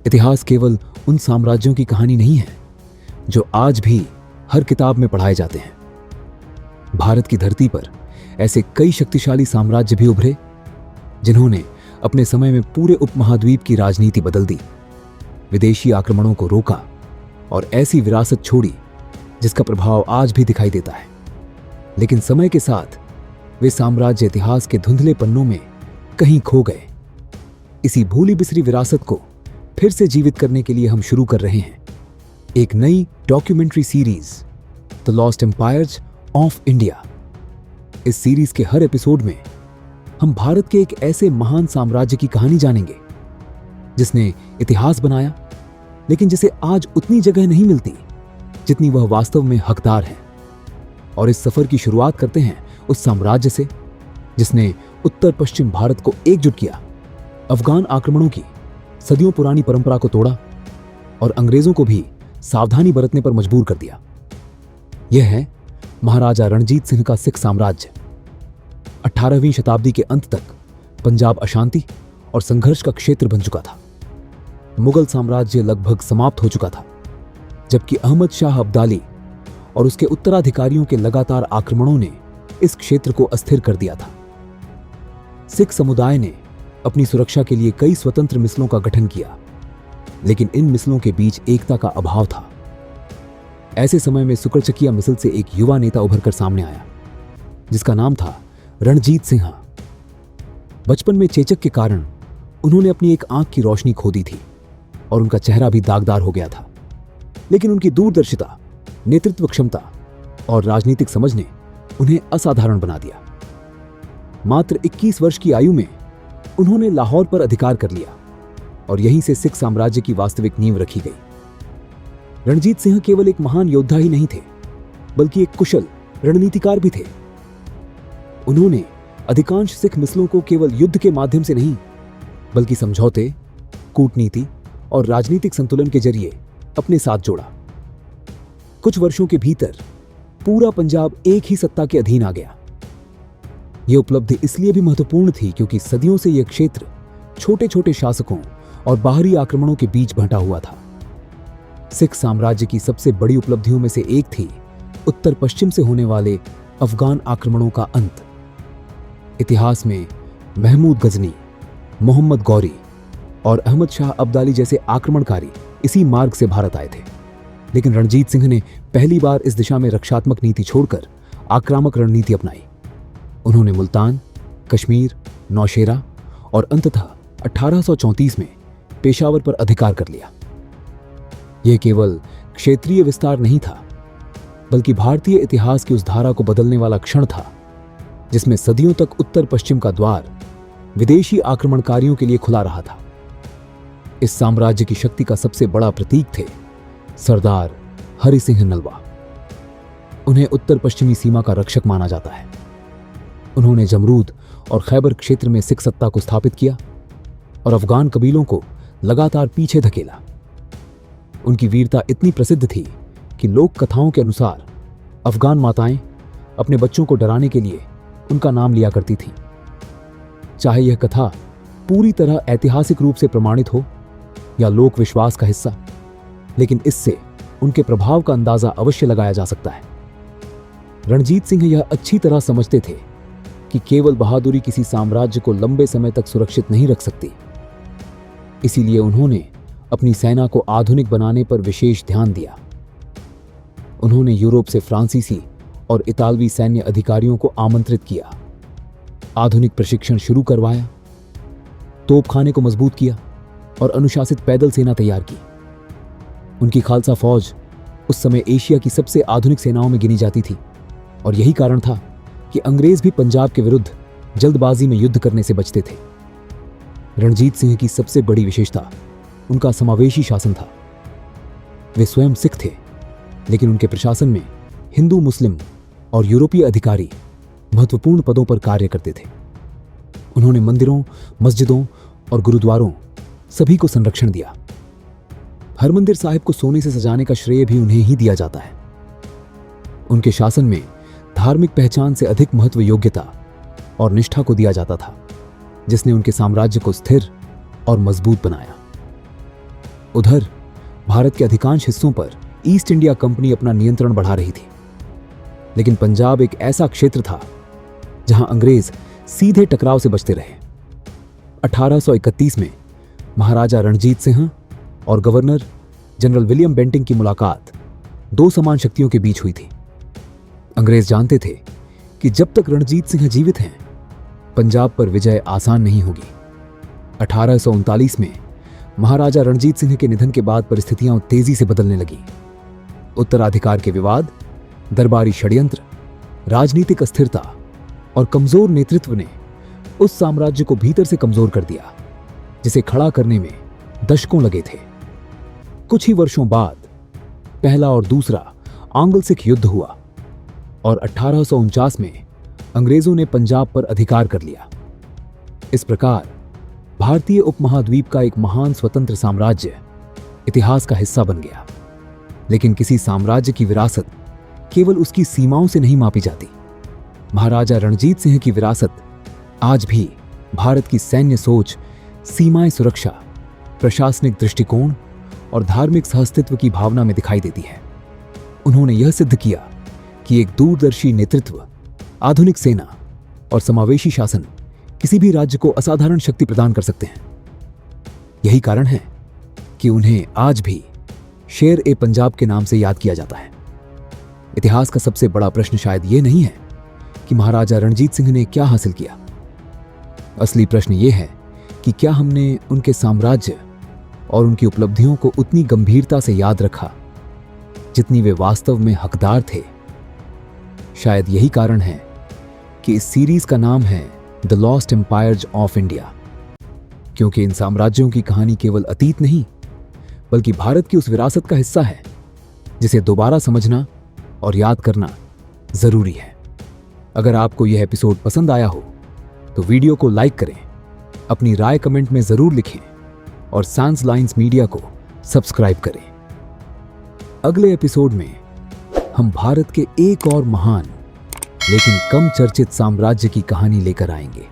इतिहास केवल उन साम्राज्यों की कहानी नहीं है जो आज भी हर किताब में पढ़ाए जाते हैं। भारत की धरती पर ऐसे कई शक्तिशाली साम्राज्य भी उभरे जिन्होंने अपने समय में पूरे उपमहाद्वीप की राजनीति बदल दी, विदेशी आक्रमणों को रोका और ऐसी विरासत छोड़ी जिसका प्रभाव आज भी दिखाई देता है। लेकिन समय के साथ वे साम्राज्य इतिहास के धुंधले पन्नों में कहीं खो गए। इसी भूली बिसरी विरासत को फिर से जीवित करने के लिए हम शुरू कर रहे हैं एक नई documentary series, the lost empires of India. इस सीरीज के हर एपिसोड में हम भारत के एक ऐसे महान साम्राज्य की कहानी जानेंगे जिसने इतिहास बनाया, लेकिन जिसे आज उतनी जगह नहीं मिलती जितनी वह वास्तव में हकदार है। और इस सफर की शुरुआत करते हैं उस साम्राज्य से जिसने उत्तर पश्चिम भारत को एकजुट किया, अफगान आक्रमणों की सदियों पुरानी परंपरा को तोड़ा और अंग्रेजों को भी सावधानी बरतने पर मजबूर कर दिया। यह है महाराजा रणजीत सिंह का सिख साम्राज्य। 18वीं शताब्दी के अंत तक पंजाब अशांति और संघर्ष का क्षेत्र बन चुका था। मुगल साम्राज्य लगभग समाप्त हो चुका था, जबकि अहमद शाह अब्दाली और उसके उत्तराधिकारियों के लगातार आक्रमणों ने इस क्षेत्र को अस्थिर कर दिया था। सिख समुदाय ने अपनी सुरक्षा के लिए कई स्वतंत्र मिसलों का गठन किया, लेकिन इन मिसलों के बीच एकता का अभाव था। ऐसे समय में सुकरचकिया मिसल से एक युवा नेता उभरकर सामने आया जिसका नाम था रणजीत सिंह। बचपन में चेचक के कारण उन्होंने अपनी एक आंख की रोशनी खो दी थी और उनका चेहरा भी दागदार हो गया था, लेकिन उनकी दूरदर्शिता, नेतृत्व क्षमता और राजनीतिक समझ ने उन्हें असाधारण बना दिया। मात्र 21 वर्ष की आयु में उन्होंने लाहौर पर अधिकार कर लिया और यहीं से सिख साम्राज्य की वास्तविक नींव रखी गई। रणजीत सिंह केवल एक महान योद्धा ही नहीं थे, बल्कि एक कुशल रणनीतिकार भी थे। उन्होंने अधिकांश सिख मिसलों को केवल युद्ध के माध्यम से नहीं, बल्कि समझौते, कूटनीति और राजनीतिक संतुलन के जरिए अपने साथ जोड़ा। कुछ वर्षों के भीतर पूरा पंजाब एक ही सत्ता के अधीन आ गया। यह उपलब्धि इसलिए भी महत्वपूर्ण थी क्योंकि सदियों से यह क्षेत्र छोटे छोटे शासकों और बाहरी आक्रमणों के बीच बंटा हुआ था। सिख साम्राज्य की सबसे बड़ी उपलब्धियों में से एक थी उत्तर पश्चिम से होने वाले अफगान आक्रमणों का अंत। इतिहास में महमूद गजनी, मोहम्मद गौरी और अहमद शाह अब्दाली जैसे आक्रमणकारी इसी मार्ग से भारत आए थे, लेकिन रणजीत सिंह ने पहली बार इस दिशा में रक्षात्मक नीति छोड़कर आक्रामक रणनीति अपनाई। उन्होंने मुल्तान, कश्मीर, नौशेरा और अंततः 1834 में पेशावर पर अधिकार कर लिया। यह केवल क्षेत्रीय विस्तार नहीं था, बल्कि भारतीय इतिहास की उस धारा को बदलने वाला क्षण था जिसमें सदियों तक उत्तर पश्चिम का द्वार विदेशी आक्रमणकारियों के लिए खुला रहा था। इस साम्राज्य की शक्ति का सबसे बड़ा प्रतीक थे सरदार हरि सिंह नलवा। उन्हें उत्तर पश्चिमी सीमा का रक्षक माना जाता है। उन्होंने जमरूद और खैबर क्षेत्र में सिख सत्ता को स्थापित किया और अफगान कबीलों को लगातार पीछे धकेला। उनकी वीरता इतनी प्रसिद्ध थी कि लोक कथाओं के अनुसार अफगान माताएं अपने बच्चों को डराने के लिए उनका नाम लिया करती थीं। चाहे यह कथा पूरी तरह ऐतिहासिक रूप से प्रमाणित हो या लोक विश्वास का हिस्सा, लेकिन इससे उनके प्रभाव का अंदाजा अवश्य लगाया जा सकता है। रणजीत सिंह यह अच्छी तरह समझते थे कि केवल बहादुरी किसी साम्राज्य को लंबे समय तक सुरक्षित नहीं रख सकती। इसीलिए उन्होंने अपनी सेना को आधुनिक बनाने पर विशेष ध्यान दिया। उन्होंने यूरोप से फ्रांसीसी और इतालवी सैन्य अधिकारियों को आमंत्रित किया, आधुनिक प्रशिक्षण शुरू करवाया, तोपखाने को मजबूत किया और अनुशासित पैदल सेना तैयार की। उनकी खालसा फौज उस समय एशिया की सबसे आधुनिक सेनाओं में गिनी जाती थी और यही कारण था कि अंग्रेज भी पंजाब के विरुद्ध जल्दबाजी में युद्ध करने से बचते थे। रणजीत सिंह की सबसे बड़ी विशेषता उनका समावेशी शासन था। वे स्वयं सिख थे, लेकिन उनके प्रशासन में हिंदू, मुस्लिम और यूरोपीय अधिकारी महत्वपूर्ण पदों पर कार्य करते थे। उन्होंने मंदिरों, मस्जिदों और गुरुद्वारों सभी को संरक्षण दिया। हरमंदिर साहिब को सोने से सजाने का श्रेय भी उन्हें ही दिया जाता है। उनके शासन में धार्मिक पहचान से अधिक महत्व योग्यता और निष्ठा को दिया जाता था, जिसने उनके साम्राज्य को स्थिर और मजबूत बनाया। उधर भारत के अधिकांश हिस्सों पर ईस्ट इंडिया कंपनी अपना नियंत्रण बढ़ा रही थी, लेकिन पंजाब एक ऐसा क्षेत्र था जहां अंग्रेज सीधे टकराव से बचते रहे। 1831 में महाराजा रणजीत सिंह और गवर्नर जनरल विलियम बेंटिंग की मुलाकात दो समान शक्तियों के बीच हुई थी। अंग्रेज जानते थे कि जब तक रणजीत सिंह जीवित हैं, पंजाब पर विजय आसान नहीं होगी। 1839 में महाराजा रणजीत सिंह के निधन के बाद परिस्थितियां तेजी से बदलने लगी। उत्तराधिकार के विवाद, दरबारी षड्यंत्र, राजनीतिक अस्थिरता और कमजोर नेतृत्व ने उस साम्राज्य को भीतर से कमजोर कर दिया, जिसे खड़ा करने में दशकों लगे थे। कुछ ही वर्षों बाद पहला और दूसरा आंग्ल सिख युद्ध हुआ और 1849 में अंग्रेजों ने पंजाब पर अधिकार कर लिया। इस प्रकार भारतीय उपमहाद्वीप का एक महान स्वतंत्र साम्राज्य इतिहास का हिस्सा बन गया। लेकिन किसी साम्राज्य की विरासत केवल उसकी सीमाओं से नहीं मापी जाती। महाराजा रणजीत सिंह की विरासत आज भी भारत की सैन्य सोच, सीमाएं सुरक्षा, प्रशासनिक दृष्टिकोण और धार्मिक सहअस्तित्व की भावना में दिखाई देती है। उन्होंने यह सिद्ध किया कि एक दूरदर्शी नेतृत्व, आधुनिक सेना और समावेशी शासन किसी भी राज्य को असाधारण शक्ति प्रदान कर सकते हैं। यही कारण है कि उन्हें आज भी शेर ए पंजाब के नाम से याद किया जाता है। इतिहास का सबसे बड़ा प्रश्न शायद यह नहीं है कि महाराजा रणजीत सिंह ने क्या हासिल किया। असली प्रश्न यह है कि क्या हमने उनके साम्राज्य और उनकी उपलब्धियों को उतनी गंभीरता से याद रखा जितनी वे वास्तव में हकदार थे। शायद यही कारण है कि इस सीरीज का नाम है the lost empires of India, क्योंकि इन साम्राज्यों की कहानी केवल अतीत नहीं बल्कि भारत की उस विरासत का हिस्सा है जिसे दोबारा समझना और याद करना जरूरी है। अगर आपको यह एपिसोड पसंद आया हो तो वीडियो को लाइक करें, अपनी राय कमेंट में जरूर लिखें और सैंस लाइन्स मीडिया को सब्सक्राइब करें। अगले एपिसोड में हम भारत के एक और महान लेकिन कम चर्चित साम्राज्य की कहानी लेकर आएंगे।